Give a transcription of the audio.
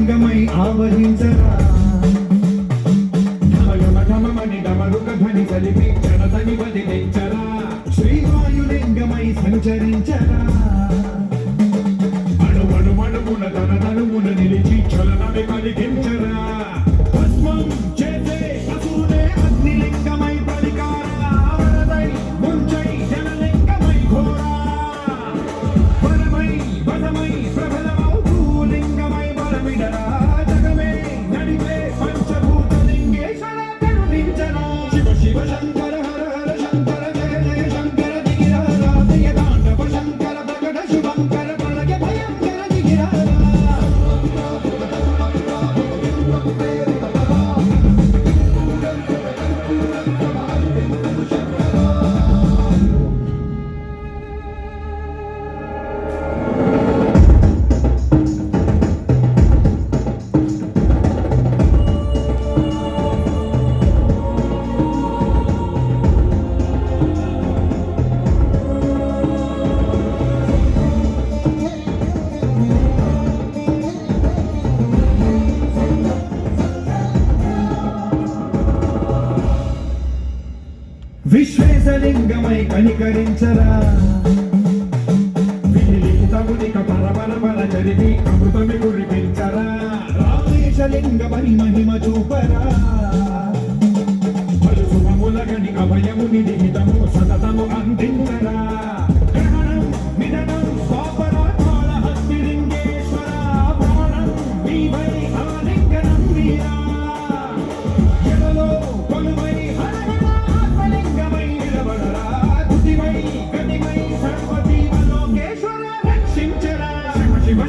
లింగమై ఆవహించరా ఘమఘమని డమరుక ధ్వని కలిపి జనతని వదిలించరా శ్రీవాయులింగమై సంచరించరా అణువణువున తన తనువున నిలిచి చలనమే కలిగించరా భస్మం చేసే అసూరే అగ్నిలింగమై పలికారా వరదై ముంచై జనలింగమై ఘోరా వరమై వదమై ప్రబలమౌ భూలింగమై బలమిడరా జగమే నడిపే పంచభూత లింగేశ్వర కరుణించరా శివ శివ శంకర హర హర శంకర జయ జయ శంకర దిగిరారా జయ తాండవ శంకర ప్రకట శుభంకర ప్రళయ భయంకర దిగిరారా విశ్వేశలింగమై కనికరించరా విలిలితమునిక పరపర చరివి అమృతమి కురిపించరా రామేశలింగమై మహిమ చూపరా పలుసుమములగని అభయముని నిహితము సతతము అందించరా గ్రహణం మిదనం స్వాపరాత్మాల హస్తిలింగేశ్వర ప్రాణం నీవై ఆలింగనం వీరా ఎడలో కొలువై ఆత్మలింగమై నిలబడరా తుదివై గతివై సర్వజీవలోకేశ్వర రక్షించరా శివ శివ